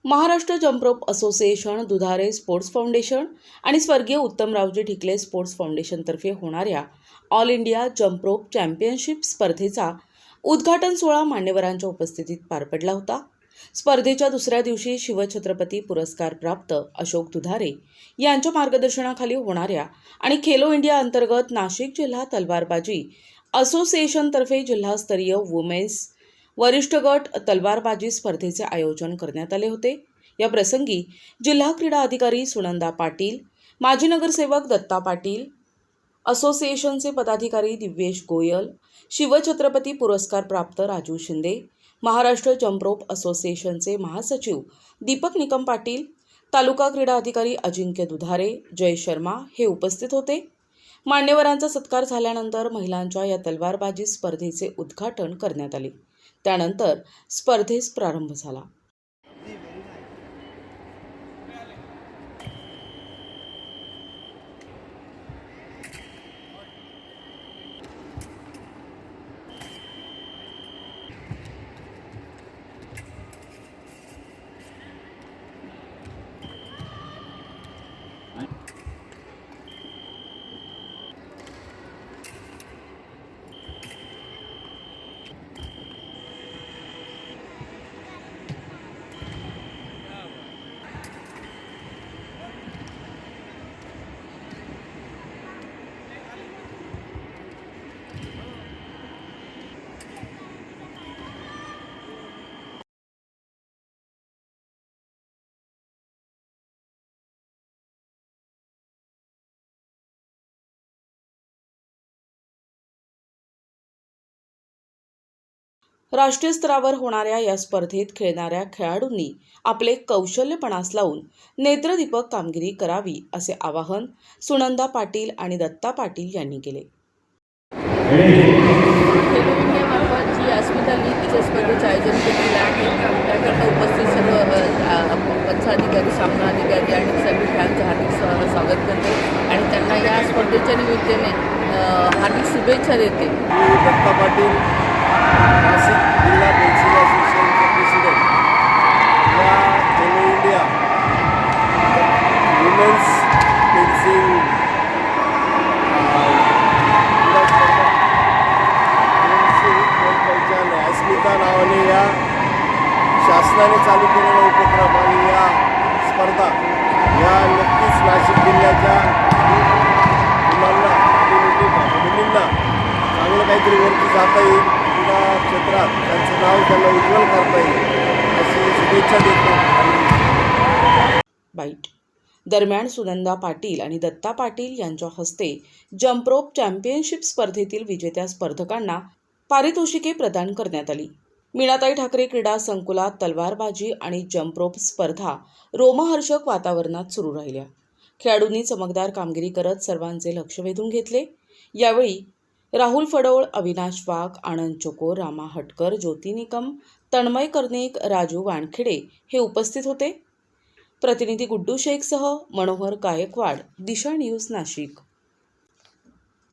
Maharashtra जम्परोप association, दुधारे sports foundation आणि स्वर्गीय उत्तमरावजी Dhikle sports फाउंडेशनतर्फे होणाऱ्या ऑल इंडिया जम्परोप चॅम्पियनशिप स्पर्धेचा उद्घाटन सोहळा मान्यवरांच्या उपस्थितीत पार पडला होता। स्पर्धेच्या दुसऱ्या दिवशी शिवछत्रपती पुरस्कार प्राप्त अशोक दुधारे यांच्या मार्गदर्शनाखाली होणाऱ्या आणि खेलो इंडिया अंतर्गत नाशिक जिल्हा तलवारबाजी असोसिएशनतर्फे जिल्हास्तरीय वुमेन्स वरिष्ठ गट तलवारबाजी स्पर्धेचे आयोजन करण्यात आले होते। या प्रसंगी जिल्हा क्रीडा अधिकारी सुनंदा पाटील, माजी नगरसेवक दत्ता पाटील, असोसिएशनचे पदाधिकारी दिव्येश गोयल, शिवछत्रपती पुरस्कार प्राप्त राजू शिंदे, महाराष्ट्र जम्परोप असोसिएशनचे महासचिव दीपक निकम पाटील, तालुका क्रीडा अधिकारी अजिंक्य दुधारे, जय शर्मा हे उपस्थित होते। मान्यवरांचा सत्कार झाल्यानंतर महिलांच्या या तलवारबाजी स्पर्धेचे उद्घाटन करण्यात आले। त्यानंतर स्पर्धेस प्रारंभ झाला। राष्ट्रीय स्तरावर होणाऱ्या या स्पर्धेत खेळणाऱ्या खेळाडूंनी आपले कौशल्य पणास लावून नेत्रदीपक कामगिरी करावी असे आवाहन सुनंदा पाटील आणि दत्ता पाटील यांनी केले। खेलो इंडियामार्फत जी अस्मिता लीगच्या स्पर्धेचे आयोजन केलेले आहे त्याकरता उपस्थित सर्व पंचाधिकारी, सामना अधिकारी आणि सर्व खेळांचं हार्दिक स्वागत करते आणि त्यांना या स्पर्धेच्या निमित्ताने हार्दिक शुभेच्छा देते। दत्ता पाटील, नाशिक जिल्हा पेन्सिल असोसिएशनचे प्रेसिडेंट, या खेलो इंडिया वुमेन्स पेन्सिल अस्मिता नावाने या शासनाने चालू केलेला उपक्रम आणि या स्पर्धा या नक्कीच नाशिक जिल्ह्याच्या मुलांना मुलींना चांगलं काहीतरी वरती जाता येईल, क्रीडा क्षेत्रात त्यांचं नाव त्यांना उज्ज्वल करता येईल अशी शुभेच्छा देतो। बाईट दरम्यान सुनंदा पाटील आणि दत्ता पाटील यांच्या हस्ते जम्परोप चॅम्पियनशिप स्पर्धेतील विजेत्या स्पर्धकांना पारितोषिके प्रदान करण्यात आली। मीनाताई ठाकरे क्रीडा संकुलात तलवारबाजी आणि जम्परोप स्पर्धा रोमहर्षक वातावरणात सुरू राहिल्या। खेळाडूंनी चमकदार कामगिरी करत सर्वांचे लक्ष वेधून घेतले। यावेळी राहुल फडोळ, अविनाश वाघ, आनंद चोकोर, रामा हटकर, ज्योती निकम, तन्मय कर्णिक, राजू वानखेडे हे उपस्थित होते। प्रतिनिधी गुड्डू शेखसह मनोहर गायकवाड, दिशा न्यूज, नाशिक।